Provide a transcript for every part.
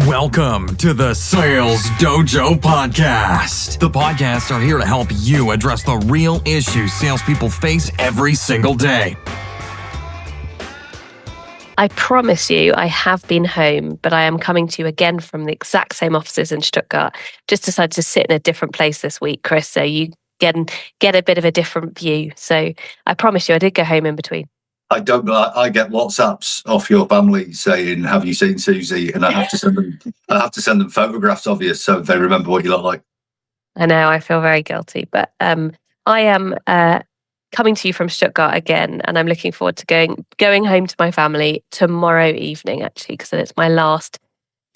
Welcome to the Sales Dojo podcast. The podcasts are here to help you address the real issues salespeople face every single day. I promise you, I have been home, but I am coming to you again from the exact same offices in Stuttgart. Just decided to sit in a different place this week, Chris, so you get a bit of a different view. So I promise you, I did go home in between. I don't. I get WhatsApps off your family saying, "Have you seen Susie?" And I have to send them. I have to send them photographs of you so they remember what you look like. I know. I feel very guilty, but I am coming to you from Stuttgart again, and I'm looking forward to going home to my family tomorrow evening, actually, because it's my last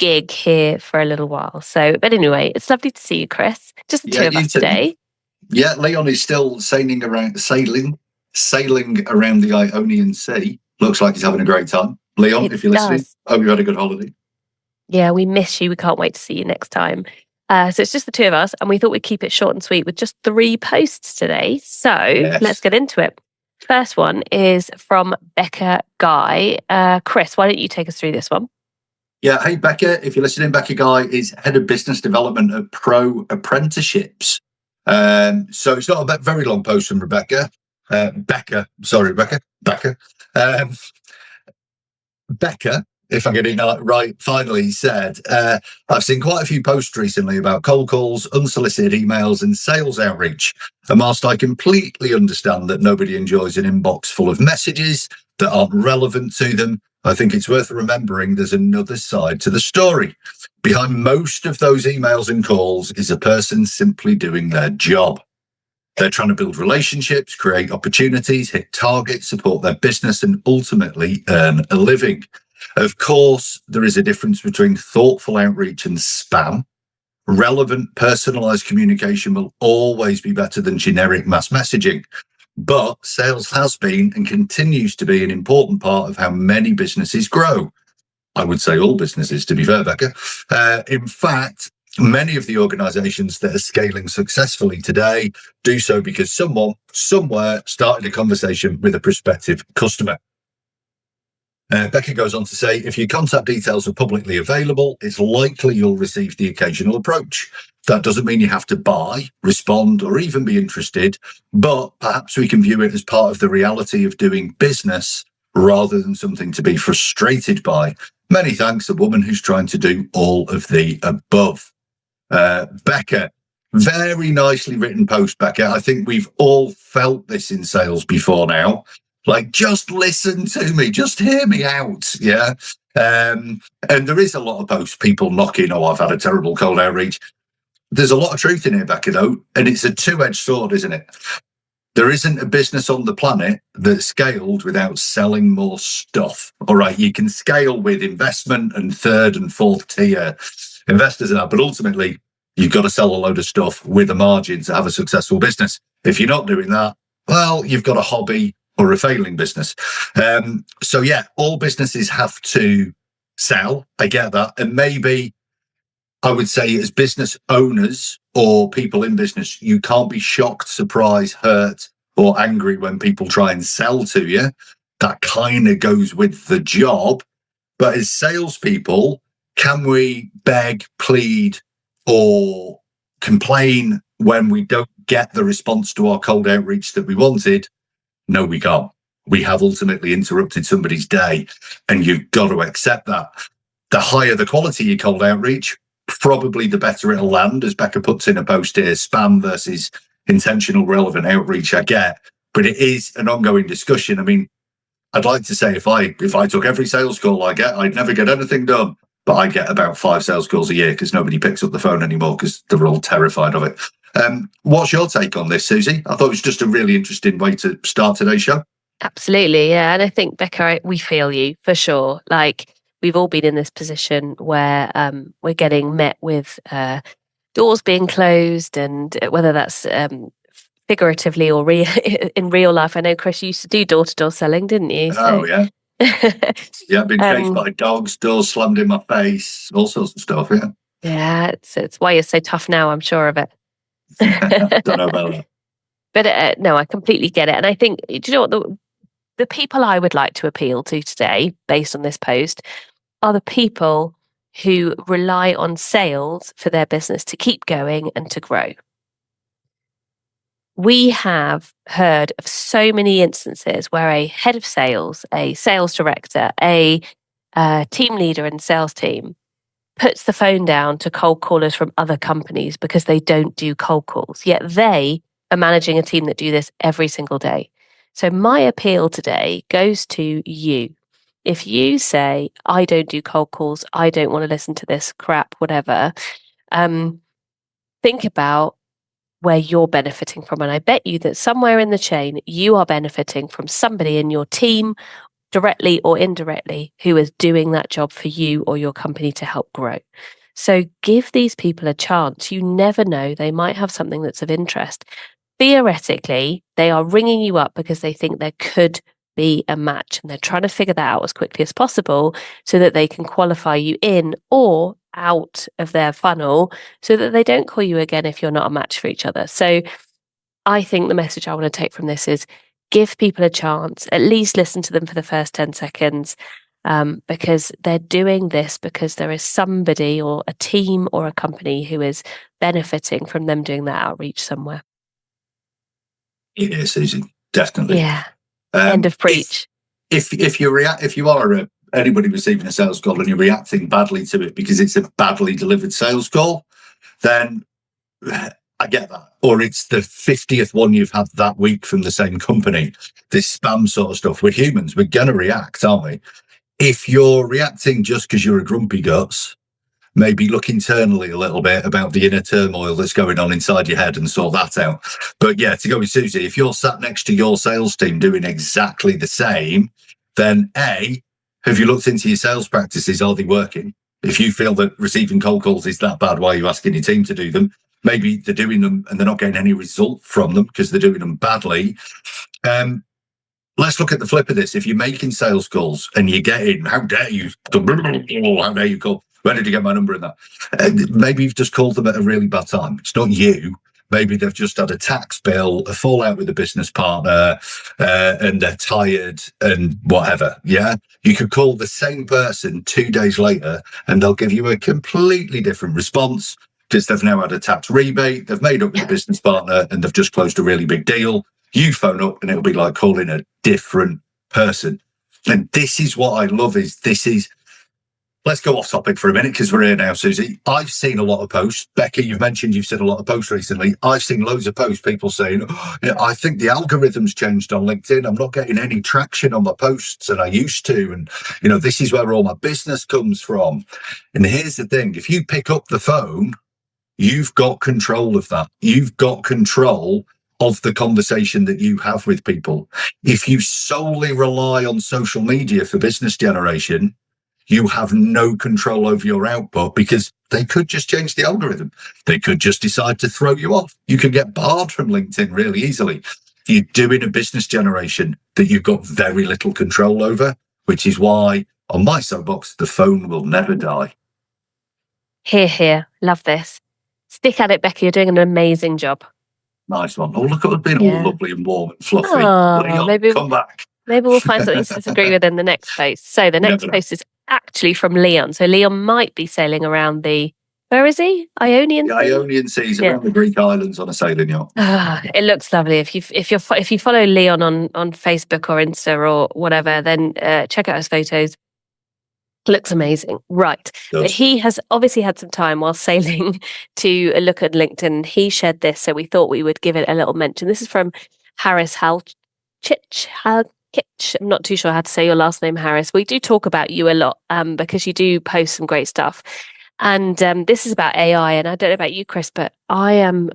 gig here for a little while. So, but anyway, it's lovely to see you, Chris. Just the two of us today. Yeah, Leon is still sailing around the Ionian Sea. Looks like he's having a great time. Leon, if you're listening, hope you had a good holiday. Yeah, we miss you. We can't wait to see you next time. So it's just the two of us, and we thought we'd keep it short and sweet with just 3 posts today. So Let's get into it. First one is from Becca Guy. Chris, why don't you take us through this one? Yeah, hey Becca, if you're listening, Becca Guy is head of business development at Pro Apprenticeships. So it's not a very long post from Becca. Becca, if I'm getting that right, finally said, I've seen quite a few posts recently about cold calls, unsolicited emails and sales outreach. And whilst I completely understand that nobody enjoys an inbox full of messages that aren't relevant to them, I think it's worth remembering there's another side to the story. Behind most of those emails and calls is a person simply doing their job. They're trying to build relationships, create opportunities, hit targets, support their business, and ultimately earn a living. Of course, there is a difference between thoughtful outreach and spam. Relevant, personalized communication will always be better than generic mass messaging. But sales has been and continues to be an important part of how many businesses grow. I would say all businesses, to be fair, Becca. In fact, many of the organizations that are scaling successfully today do so because someone somewhere started a conversation with a prospective customer. Becca goes on to say, if your contact details are publicly available, it's likely you'll receive the occasional approach. That doesn't mean you have to buy, respond, or even be interested, but perhaps we can view it as part of the reality of doing business rather than something to be frustrated by. Many thanks, a woman who's trying to do all of the above. Becca, very nicely written post, Becca. I think we've all felt this in sales before now. Like, just listen to me, just hear me out, yeah? And there is a lot of posts, people knocking, I've had a terrible cold outreach. There's a lot of truth in here, Becca, though, and it's a two-edged sword, isn't it? There isn't a business on the planet that's scaled without selling more stuff. All right, you can scale with investment and third and fourth tier investors and that, but ultimately, you've got to sell a load of stuff with a margin to have a successful business. If you're not doing that, well, you've got a hobby or a failing business. So yeah, all businesses have to sell. I get that. And maybe I would say as business owners or people in business, you can't be shocked, surprised, hurt, or angry when people try and sell to you. That kind of goes with the job. But as salespeople, can we beg, plead, or complain when we don't get the response to our cold outreach that we wanted? No, we can't. We have ultimately interrupted somebody's day, and you've got to accept that. The higher the quality of your cold outreach, probably the better it'll land, as Becca puts in a post here, spam versus intentional relevant outreach, I get. But it is an ongoing discussion. I mean, I'd like to say if I took every sales call I get, I'd never get anything done. But I get about 5 sales calls a year because nobody picks up the phone anymore because they're all terrified of it. What's your take on this, Susie? I thought it was just a really interesting way to start today's show. Absolutely, yeah. And I think, Becca, we feel you for sure. Like, we've all been in this position where we're getting met with doors being closed, and whether that's figuratively or in real life. I know, Chris, you used to do door-to-door selling, didn't you? Oh, yeah. Yeah, I've been chased by dogs, doors slammed in my face, all sorts of stuff, yeah. Yeah, it's why you're so tough now, I'm sure of it. Don't know about that. But no, I completely get it. And I think, do you know what, the people I would like to appeal to today, based on this post, are the people who rely on sales for their business to keep going and to grow. We have heard of so many instances where a head of sales, a sales director, a team leader in sales team puts the phone down to cold callers from other companies because they don't do cold calls, yet they are managing a team that do this every single day. So my appeal today goes to you. If you say, I don't do cold calls, I don't want to listen to this crap, whatever, think about where you're benefiting from. And I bet you that somewhere in the chain, you are benefiting from somebody in your team, directly or indirectly, who is doing that job for you or your company to help grow. So give these people a chance. You never know, they might have something that's of interest. Theoretically, they are ringing you up because they think there could be a match, and they're trying to figure that out as quickly as possible so that they can qualify you in or out of their funnel so that they don't call you again if you're not a match for each other. So I think the message I want to take from this is give people a chance, at least listen to them for the first 10 seconds, because they're doing this because there is somebody or a team or a company who is benefiting from them doing that outreach somewhere. Yeah, Susie, definitely. Yeah. End of preach. If you are anybody receiving a sales call and you're reacting badly to it because it's a badly delivered sales call, then I get that. Or it's the 50th one you've had that week from the same company. This spam sort of stuff. We're humans. We're going to react, aren't we? If you're reacting just because you're a grumpy guts, maybe look internally a little bit about the inner turmoil that's going on inside your head and sort that out. But yeah, to go with Susie, if you're sat next to your sales team doing exactly the same, then A, have you looked into your sales practices? Are they working? If you feel that receiving cold calls is that bad, why are you asking your team to do them? Maybe they're doing them and they're not getting any result from them because they're doing them badly. Let's look at the flip of this. If you're making sales calls and you're getting, how dare you call? Where did you get my number in that? Maybe you've just called them at a really bad time. It's not you. Maybe they've just had a tax bill, a fallout with a business partner, and they're tired and whatever. Yeah. You could call the same person 2 days later and they'll give you a completely different response because they've now had a tax rebate, they've made up with a business partner, and they've just closed a really big deal. You phone up and it'll be like calling a different person. And this is what I love let's go off topic for a minute because we're here now, Susie. I've seen a lot of posts. Becky, you've mentioned you've seen a lot of posts recently. I've seen loads of posts, people saying, I think the algorithm's changed on LinkedIn. I'm not getting any traction on my posts that I used to. And, this is where all my business comes from. And here's the thing. If you pick up the phone, you've got control of that. You've got control of the conversation that you have with people. If you solely rely on social media for business generation, you have no control over your output because they could just change the algorithm. They could just decide to throw you off. You can get barred from LinkedIn really easily. You're doing a business generation that you've got very little control over, which is why on my soapbox, the phone will never die. Here. Love this. Stick at it, Becky. You're doing an amazing job. Nice one. Oh, look at it being all lovely and warm and fluffy. Maybe come back. Maybe we'll find something to disagree with in the next post. So the next post is actually from Leon. So Leon might be sailing around where is he? Ionian Sea? Ionian Seas, around the Greek islands on a sailing yacht. It looks lovely. If you follow Leon on Facebook or Insta or whatever, then check out his photos. Looks amazing. Right. But he has obviously had some time while sailing to look at LinkedIn. He shared this, so we thought we would give it a little mention. This is from Harris Halkitch. I'm not too sure how to say your last name, Harris. We do talk about you a lot because you do post some great stuff. And this is about AI. And I don't know about you, Chris, but I'm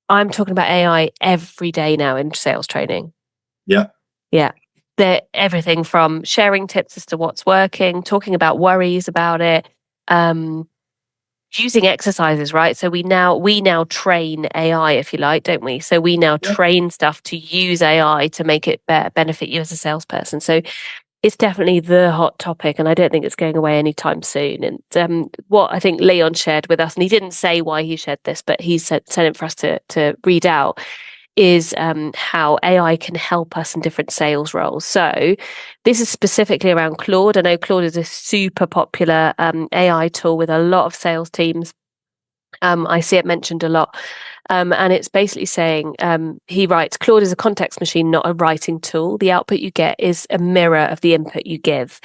talking about AI every day now in sales training. Yeah. Yeah. Everything from sharing tips as to what's working, talking about worries about it, using exercises, right? So we now train AI, if you like, don't we? So we now train stuff to use AI to make it benefit you as a salesperson. So it's definitely the hot topic, and I don't think it's going away anytime soon. And what I think Leon shared with us, and he didn't say why he shared this, but he sent it for us to read out, is how AI can help us in different sales roles. So this is specifically around Claude. I know Claude is a super popular AI tool with a lot of sales teams. I see it mentioned a lot. And it's basically saying, he writes, Claude is a context machine, not a writing tool. The output you get is a mirror of the input you give.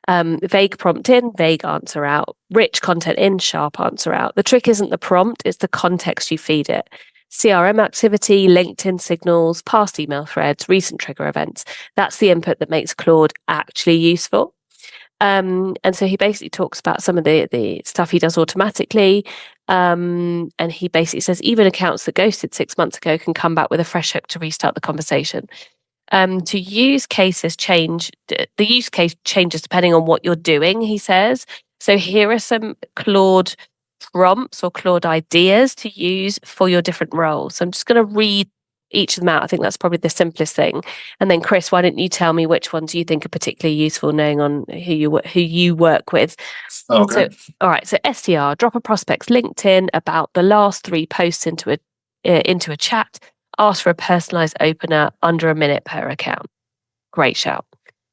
Vague prompt in, vague answer out. Rich content in, sharp answer out. The trick isn't the prompt, it's the context you feed it. CRM activity, LinkedIn signals, past email threads, recent trigger events. That's the input that makes Claude actually useful. And so he basically talks about some of the stuff he does automatically. And he basically says even accounts that ghosted 6 months ago can come back with a fresh hook to restart the conversation. To use cases change, the use case changes depending on what you're doing, he says. So here are some Claude prompts or Claude ideas to use for your different roles. So I'm just going to read each of them out. I think that's probably the simplest thing. And then Chris, why don't you tell me which ones you think are particularly useful, knowing on who you work with. Okay. So, all right. So SDR, drop a prospect's LinkedIn about the last 3 posts into a chat. Ask for a personalized opener under a minute per account. Great shout.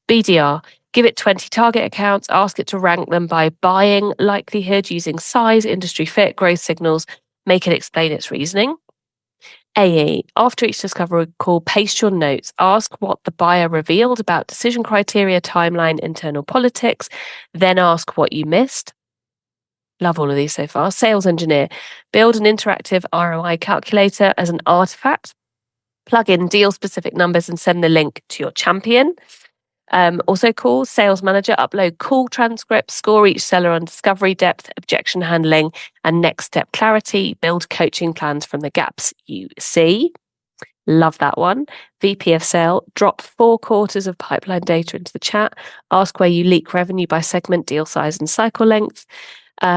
BDR, give it 20 target accounts. Ask it to rank them by buying likelihood using size, industry fit, growth signals. Make it explain its reasoning. AE, after each discovery call, paste your notes. Ask what the buyer revealed about decision criteria, timeline, internal politics. Then ask what you missed. Love all of these so far. Sales engineer, build an interactive ROI calculator as an artifact. Plug in deal-specific numbers and send the link to your champion. Also cool, sales manager, upload call transcripts, score each seller on discovery depth, objection handling, and next step clarity. Build coaching plans from the gaps you see. Love that one. VP of sale, drop 4 quarters of pipeline data into the chat. Ask where you leak revenue by segment, deal size, and cycle length.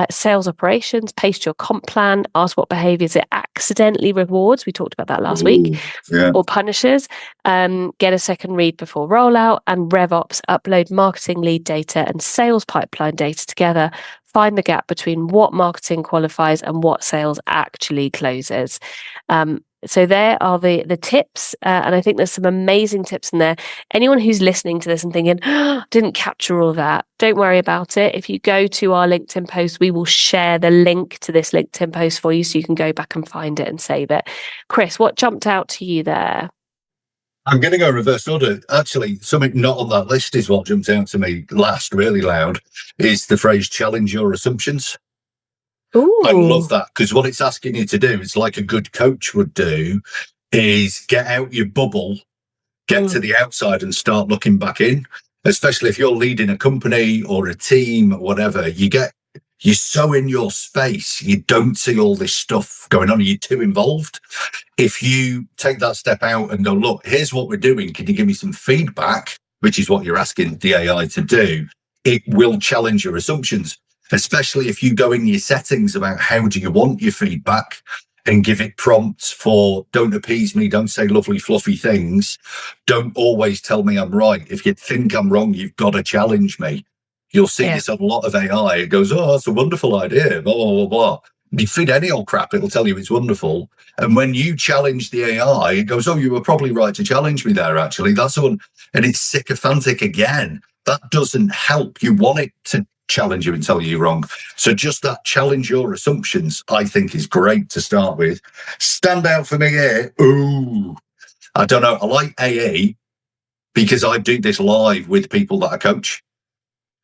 Sales operations, paste your comp plan. Ask what behaviors it accidentally rewards. We talked about that last week. Yeah. Or punishes. Get a second read before rollout. And RevOps, upload marketing lead data and sales pipeline data together. Find the gap between what marketing qualifies and what sales actually closes. So there are the tips, and I think there's some amazing tips in there. Anyone who's listening to this and thinking, didn't capture all that, don't worry about it. If you go to our LinkedIn post, we will share the link to this LinkedIn post for you so you can go back and find it and save it. Chris, what jumped out to you there? I'm going to go reverse order. Actually, something not on that list is what jumped out to me last really loud, is the phrase challenge your assumptions. Ooh. I love that, because what it's asking you to do, it's like a good coach would do, is get out your bubble, get to the outside and start looking back in. Especially if you're leading a company or a team or whatever, you're so in your space, you don't see all this stuff going on, you're too involved. If you take that step out and go, look, here's what we're doing, can you give me some feedback, which is what you're asking the AI to do, it will challenge your assumptions. Especially if you go in your settings about how do you want your feedback and give it prompts for don't appease me, don't say lovely, fluffy things, don't always tell me I'm right. If you think I'm wrong, you've got to challenge me. You'll see this on a lot of AI. It goes, oh, that's a wonderful idea, blah, blah, blah, blah. You feed any old crap, it'll tell you it's wonderful. And when you challenge the AI, it goes, oh, you were probably right to challenge me there, actually. That's one. And it's sycophantic again. That doesn't help. You want it to challenge you and tell you you're wrong. So just that challenge your assumptions, I think, is great to start with. Stand out for me here. Ooh, I don't know. I like AE because I do this live with people that I coach.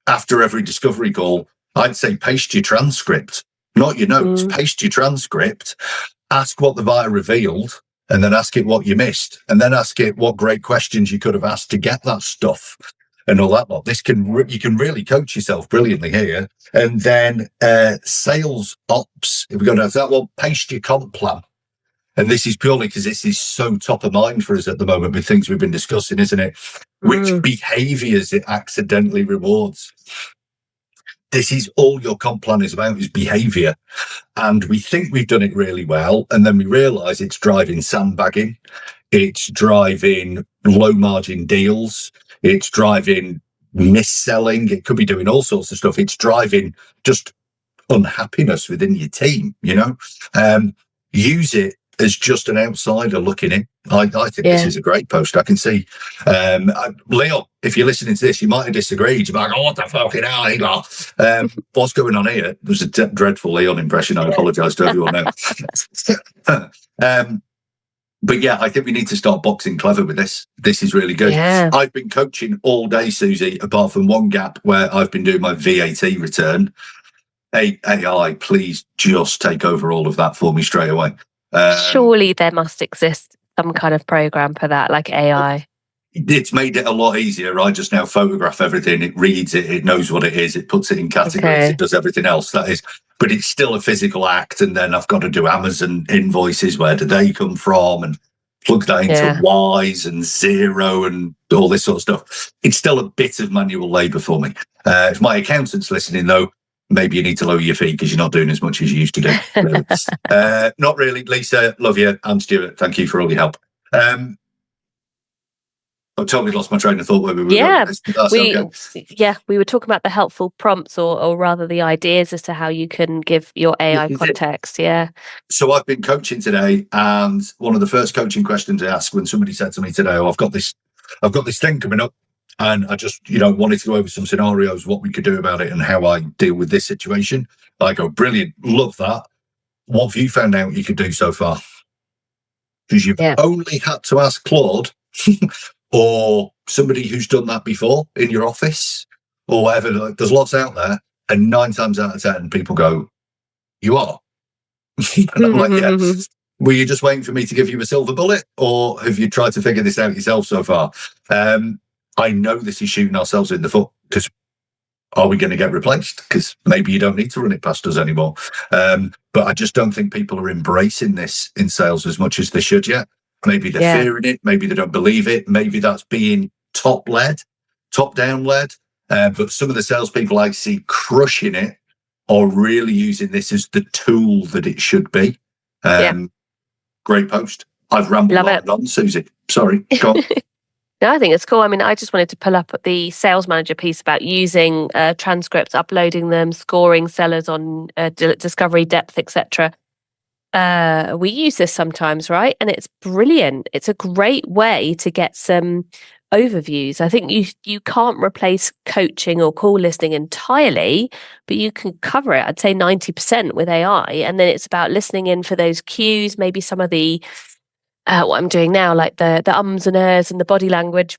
After every discovery call, I'd say paste your transcript, not your notes, paste your transcript, ask what the buyer revealed, and then ask it what you missed, and then ask it what great questions you could have asked to get that stuff. And all that lot. You can really coach yourself brilliantly here. And then sales ops, if we're going to have that one, paste your comp plan. And this is purely because this is so top of mind for us at the moment with things we've been discussing, isn't it? Which behaviors it accidentally rewards. This is all your comp plan is about, is behavior. And we think we've done it really well. And then we realize it's driving sandbagging. It's driving low margin deals. It's driving mis-selling. It could be doing all sorts of stuff. It's driving just unhappiness within your team, you know? Use it as just an outsider looking in. I think this is a great post. I can see, Leon, if you're listening to this, you might have disagreed. You might go, what the fucking hell? What's going on here? It was a dreadful Leon impression. I apologise to everyone now. But yeah, I think we need to start boxing clever with this. This is really good. Yeah. I've been coaching all day, Susie, apart from one gap where I've been doing my VAT return. AI, please just take over all of that for me straight away. Surely there must exist some kind of program for that, like AI. It's made it a lot easier. I just now photograph everything. It reads it. It knows what it is. It puts it in categories. It does everything else. That is, but it's still a physical act. And then I've got to do Amazon invoices. Where do they come from? And plug that into Wise and Zero and all this sort of stuff. It's still a bit of manual labour for me. If my accountant's listening, though, maybe you need to lower your fee because you're not doing as much as you used to do. Not really. Lisa, love you. And Stuart, thank you for all your help. I've totally lost my train of thought where we were going. We were talking about the helpful prompts or rather the ideas as to how you can give your AI context. Yeah. So I've been coaching today, and one of the first coaching questions I asked when somebody said to me today, I've got this thing coming up, and I just, wanted to go over some scenarios, what we could do about it and how I deal with this situation. I go, brilliant, love that. What have you found out you could do so far? Because you've only had to ask Claude or somebody who's done that before in your office or whatever. Like, there's lots out there, and 9 times out of 10 people go, you are? And I'm like, yeah. Were you just waiting for me to give you a silver bullet, or have you tried to figure this out yourself so far? I know this is shooting ourselves in the foot, because are we going to get replaced? Because maybe you don't need to run it past us anymore. But I just don't think people are embracing this in sales as much as they should yet. Maybe they're fearing it. Maybe they don't believe it. Maybe that's being top-down led. But some of the salespeople I see crushing it are really using this as the tool that it should be. Great post. I've rambled on, Susie. Sorry. Go on. No, I think it's cool. I mean, I just wanted to pull up the sales manager piece about using transcripts, uploading them, scoring sellers on discovery depth, etc. We use this sometimes, right? And it's brilliant. It's a great way to get some overviews. I think you can't replace coaching or call listening entirely, but you can cover it, I'd say 90% with AI. And then it's about listening in for those cues, maybe some of the what I'm doing now, like the ums and ers and the body language,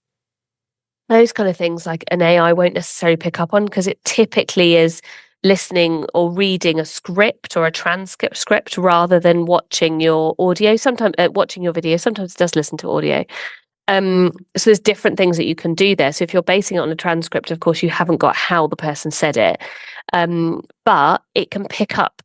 those kind of things, like an AI won't necessarily pick up on, because it typically is listening or reading a script or a transcript script rather than watching your audio. Sometimes watching your video, sometimes it does listen to audio. So there's different things that you can do there. So if you're basing it on a transcript, of course, you haven't got how the person said it, but it can pick up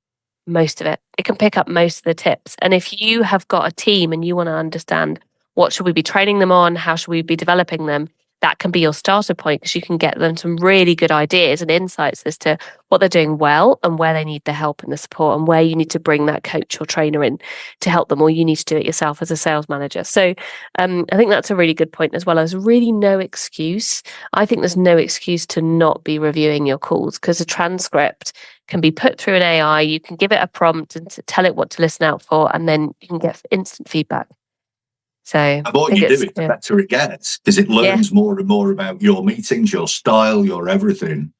most of it. It can pick up most of the tips. And if you have got a team and you want to understand what should we be training them on, how should we be developing them, that can be your starter point, because you can get them some really good ideas and insights as to what they're doing well and where they need the help and the support, and where you need to bring that coach or trainer in to help them, or you need to do it yourself as a sales manager. So I think that's a really good point as well. There's really no excuse. I think there's no excuse to not be reviewing your calls, because a transcript can be put through an AI. You can give it a prompt and to tell it what to listen out for, and then you can get instant feedback. So the more you do it, the better it gets, because it learns more and more about your meetings, your style, your everything.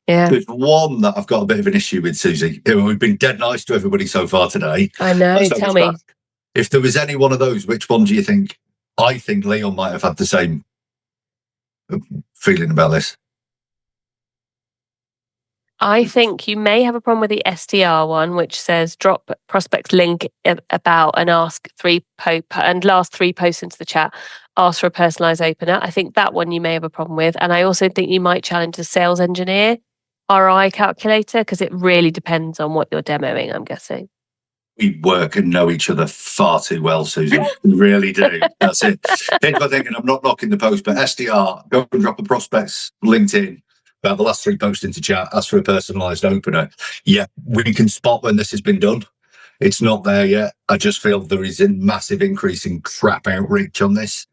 Yeah. There's one that I've got a bit of an issue with, Susie. We've been dead nice to everybody so far today. I know. Tell me. If there was any one of those, which one do you think? I think Leon might have had the same feeling about this. I think you may have a problem with the SDR one, which says drop prospects link about and ask last 3 posts into the chat, ask for a personalized opener. I think that one you may have a problem with. And I also think you might challenge the sales engineer ROI calculator, because it really depends on what you're demoing, I'm guessing. We work and know each other far too well, Susan. We really do. That's it. Here's my thing, and I'm not knocking the post, but SDR, go and drop a prospects LinkedIn about the last 3 posts into chat, ask for a personalised opener. Yeah, we can spot when this has been done. It's not there yet. I just feel there is a massive increase in crap outreach on this.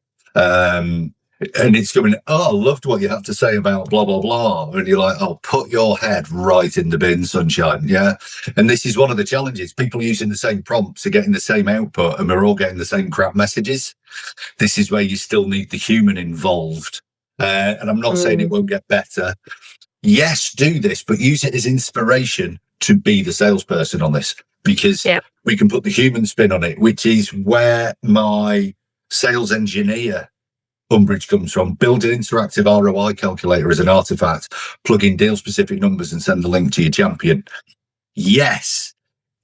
And it's going, oh, I loved what you have to say about blah, blah, blah. And you're like, oh, put your head right in the bin, sunshine. Yeah. And this is one of the challenges. People using the same prompts are getting the same output, and we're all getting the same crap messages. This is where you still need the human involved. And I'm not saying it won't get better. Yes, do this, but use it as inspiration to be the salesperson on this, because we can put the human spin on it, which is where my sales engineer umbrage comes from. Build an interactive ROI calculator as an artifact, plug in deal specific numbers and send the link to your champion. Yes,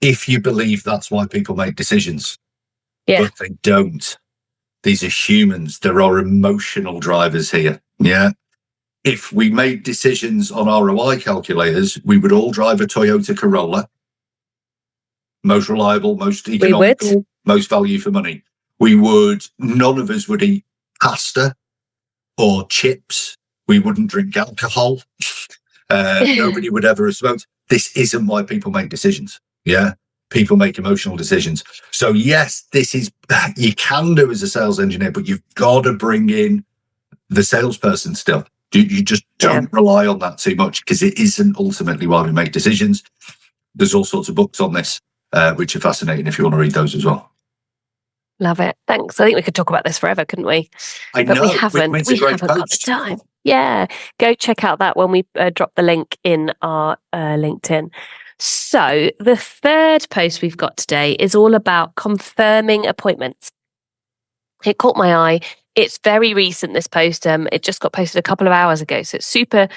if you believe that's why people make decisions, but they don't. These are humans. There are emotional drivers here. Yeah. If we made decisions on ROI calculators, we would all drive a Toyota Corolla. Most reliable, most economical, most value for money. None of us would eat pasta or chips. We wouldn't drink alcohol. Nobody would ever have smoked. This isn't why people make decisions. Yeah. People make emotional decisions. So yes, you can do as a sales engineer, but you've got to bring in the salesperson still. You just don't rely on that too much, because it isn't ultimately why we make decisions. There's all sorts of books on this, which are fascinating if you want to read those as well. Love it. Thanks. I think we could talk about this forever, couldn't we? But we haven't. We haven't got the time. Yeah. Go check out that when we drop the link in our LinkedIn. So the third post we've got today is all about confirming appointments. It caught my eye. It's very recent, this post. It just got posted a couple of hours ago. So it's super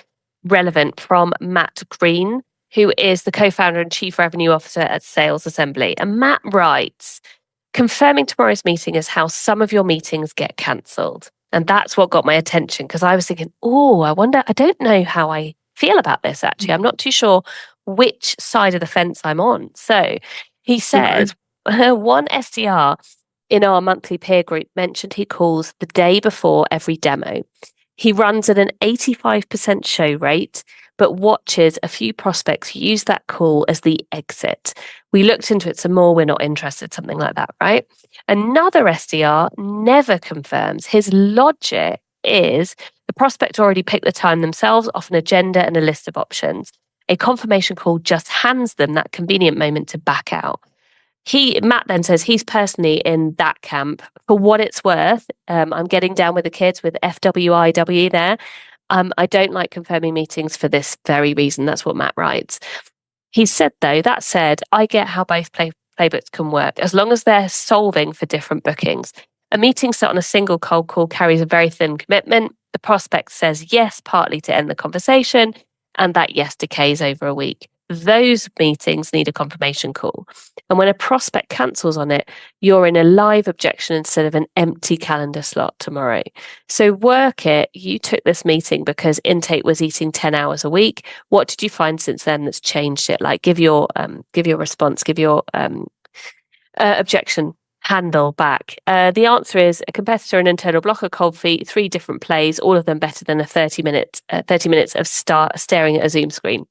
relevant, from Matt Green, who is the co-founder and chief revenue officer at Sales Assembly. And Matt writes, confirming tomorrow's meeting is how some of your meetings get cancelled. And that's what got my attention, because I was thinking, I don't know how I feel about this, actually. I'm not too sure which side of the fence I'm on. So he says, one SDR in our monthly peer group mentioned he calls the day before every demo. He runs at an 85% show rate, but watches a few prospects use that call as the exit. We looked into it some more. We're not interested, something like that, right? Another SDR never confirms. His logic is the prospect already picked the time themselves off an agenda and a list of options. A confirmation call just hands them that convenient moment to back out. Matt then says he's personally in that camp. For what it's worth, I'm getting down with the kids with FWIW there. I don't like confirming meetings for this very reason. That's what Matt writes. He said, though, that said, I get how both playbooks can work, as long as they're solving for different bookings. A meeting set on a single cold call carries a very thin commitment. The prospect says yes, partly to end the conversation, and that yes decays over a week. Those meetings need a confirmation call. And when a prospect cancels on it, you're in a live objection instead of an empty calendar slot tomorrow. So work it. You took this meeting because intake was eating 10 hours a week. What did you find since then that's changed it? Like, give your response, give your objection handle back. The answer is a competitor, an internal blocker, cold feet, 3 different plays, all of them better than 30 minutes of staring at a Zoom screen.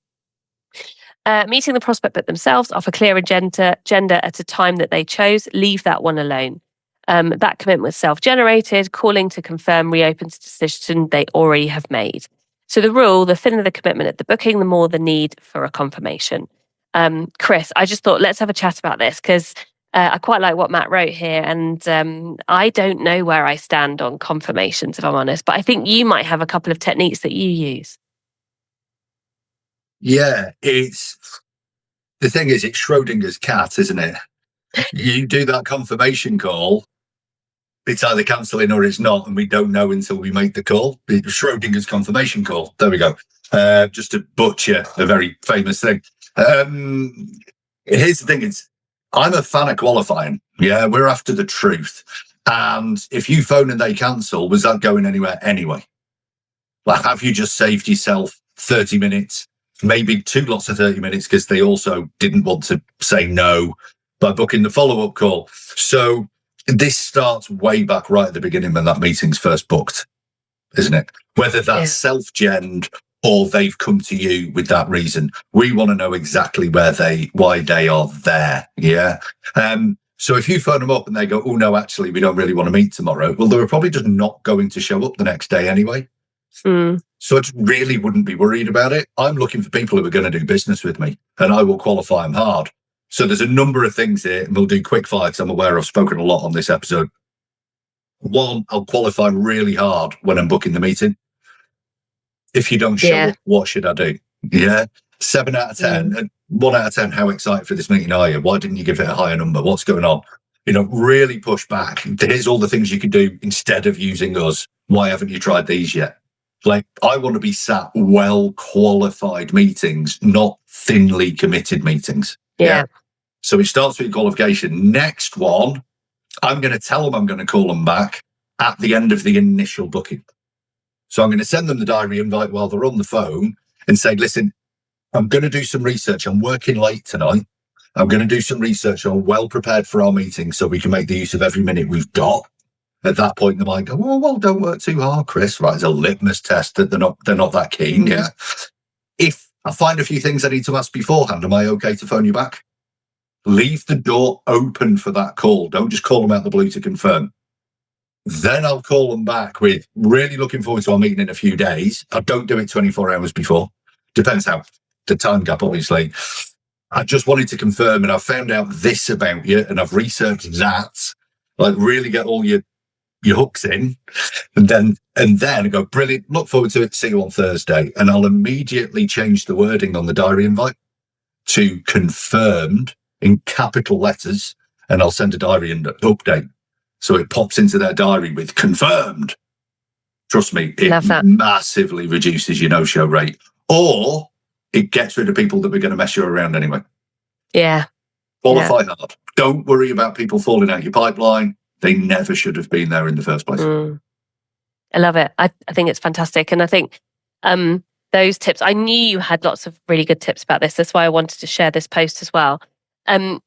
Meeting the prospect but themselves, offer clear agenda at a time that they chose, leave that one alone. That commitment was self-generated. Calling to confirm reopens a decision they already have made. So the rule, the thinner the commitment at the booking, the more the need for a confirmation. Chris, I just thought let's have a chat about this, because I quite like what Matt wrote here, and I don't know where I stand on confirmations, if I'm honest, but I think you might have a couple of techniques that you use. Yeah, the thing is, it's Schrodinger's cat, isn't it? You do that confirmation call, it's either cancelling or it's not, and we don't know until we make the call. It's Schrodinger's confirmation call. There we go. Just to butcher a very famous thing. Here's the thing, I'm a fan of qualifying. Yeah, we're after the truth. And if you phone and they cancel, was that going anywhere anyway? Like, have you just saved yourself 30 minutes? Maybe 2 lots of 30 minutes because they also didn't want to say no by booking the follow-up call. So this starts way back right at the beginning when that meeting's first booked, isn't it? Whether that's self-genned or they've come to you with that reason. We want to know exactly why they are there. Yeah. So if you phone them up and they go, oh, no, actually, we don't really want to meet tomorrow, well, they were probably just not going to show up the next day anyway. So I just really wouldn't be worried about it. I'm looking for people who are going to do business with me, and I will qualify them hard. So there's a number of things here, and we'll do quick fire because I'm aware I've spoken a lot on this episode. One, I'll qualify really hard when I'm booking the meeting. If you don't show up, what should I do? Yeah. 7 out of 10, and 1 out of 10, how excited for this meeting are you? Why didn't you give it a higher number? What's going on? Really push back. Here's all the things you could do instead of using us. Why haven't you tried these yet? Like, I want to be sat well-qualified meetings, not thinly committed meetings. Yeah. So it starts with qualification. Next one, I'm going to tell them I'm going to call them back at the end of the initial booking. So I'm going to send them the diary invite while they're on the phone and say, listen, I'm going to do some research. I'm working late tonight. I'm going to do some research. I'm well prepared for our meeting so we can make the use of every minute we've got. At that point, they might go, oh, well, don't work too hard, Chris. Right, it's a litmus test that they're not that keen. Yeah. If I find a few things I need to ask beforehand, am I okay to phone you back? Leave the door open for that call. Don't just call them out the blue to confirm. Then I'll call them back with really looking forward to our meeting in a few days. I don't do it 24 hours before. Depends how the time gap, obviously. I just wanted to confirm, and I've found out this about you, and I've researched that. Like, really get all your hooks in, and then I go, brilliant, look forward to it, see you on Thursday. And I'll immediately change the wording on the diary invite to confirmed in capital letters, and I'll send a diary update. So it pops into their diary with confirmed. Trust me, it massively reduces your no-show rate, or it gets rid of people that were going to mess you around anyway. Yeah. Qualify hard. Don't worry about people falling out your pipeline. They never should have been there in the first place. I love it. I think it's fantastic. And I think those tips, I knew you had lots of really good tips about this. That's why I wanted to share this post as well. I'm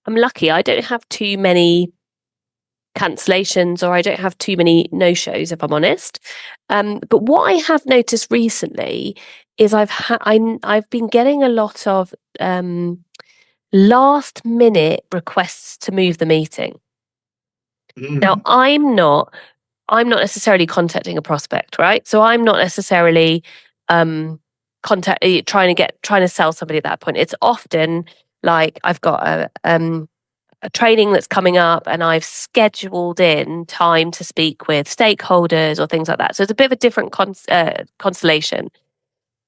lucky. I don't have too many cancellations, or I don't have too many no-shows, if I'm honest. But what I have noticed recently is I've been getting a lot of last minute requests to move the meeting. Now, I'm not necessarily contacting a prospect, right? So I'm not necessarily trying to sell somebody at that point. It's often like I've got a training that's coming up, and I've scheduled in time to speak with stakeholders or things like that. So it's a bit of a different constellation.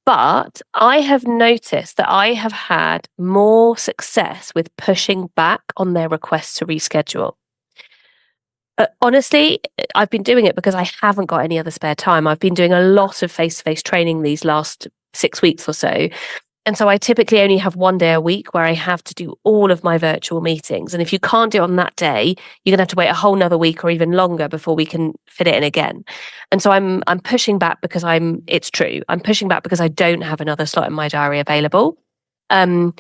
But I have noticed that I have had more success with pushing back on their requests to reschedule. Honestly, I've been doing it because I haven't got any other spare time. I've been doing a lot of face-to-face training these last 6 weeks or so. And so I typically only have 1 day a week where I have to do all of my virtual meetings. And if you can't do it on that day, you're going to have to wait a whole nother week or even longer before we can fit it in again. And so I'm pushing back because it's true. I'm pushing back because I don't have another slot in my diary available. And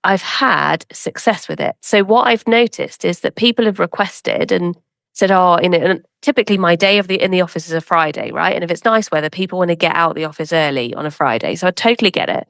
I've had success with it. So what I've noticed is that people have requested and said, and typically my day in the office is a Friday, right? And if it's nice weather, people want to get out of the office early on a Friday. So I totally get it.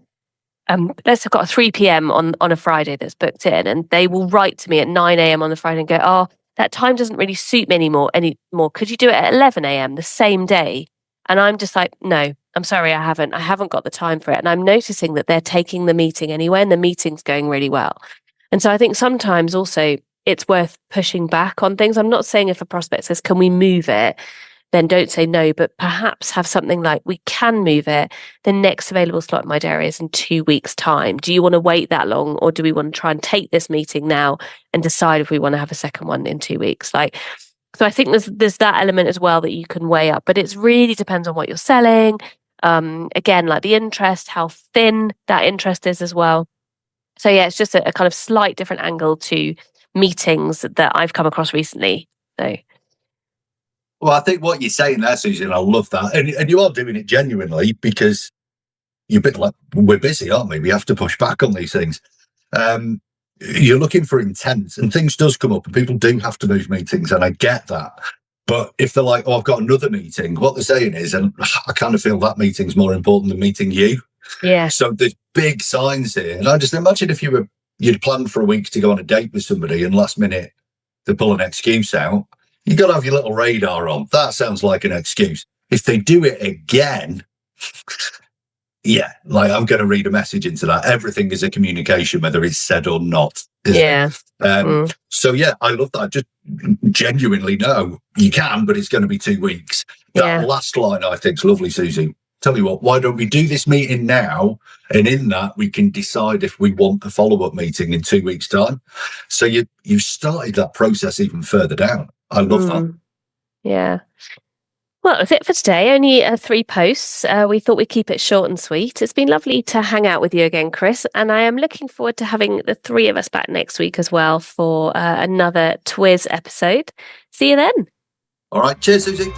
Let's have got a 3 p.m. on a Friday that's booked in, and they will write to me at 9 a.m. on the Friday and go, oh, that time doesn't really suit me anymore. Could you do it at 11 a.m. the same day? And I'm just like, no, I'm sorry, I haven't got the time for it. And I'm noticing that they're taking the meeting anyway, and the meeting's going really well. And so I think sometimes also it's worth pushing back on things. I'm not saying if a prospect says, can we move it? Then don't say no, but perhaps have something like, we can move it. The next available slot in my diary is in 2 weeks' time. Do you want to wait that long, or do we want to try and take this meeting now and decide if we want to have a second one in 2 weeks? So I think there's that element as well that you can weigh up, but it really depends on what you're selling. Again, like the interest, how thin that interest is as well. So yeah, it's just a kind of slight different angle to meetings that I've come across recently. So. Well, I think what you're saying there, Susie, and I love that, and you are doing it genuinely, because you're a bit like, we're busy, aren't we? We have to push back on these things. You're looking for intent, and things does come up, and people do have to move meetings, and I get that. But if they're like, oh, I've got another meeting, what they're saying is, and I kind of feel that meeting's more important than meeting you. Yeah. So there's big signs here. And I just imagine if you were, you'd planned for a week to go on a date with somebody and last minute they pull an excuse out, you got to have your little radar on. That sounds like an excuse. If they do it again, yeah, like I'm going to read a message into that. Everything is a communication, whether it's said or not. Yeah. So yeah, I love that. Just genuinely know you can, but it's going to be 2 weeks. That last line I think is lovely, Susie. Tell you what, why don't we do this meeting now? And in that, we can decide if we want a follow-up meeting in 2 weeks' time. So you started that process even further down. I love that. Yeah. Well, that's it for today. Only 3 posts. We thought we'd keep it short and sweet. It's been lovely to hang out with you again, Chris. And I am looking forward to having the 3 of us back next week as well for another Twiz episode. See you then. All right. Cheers, Susie.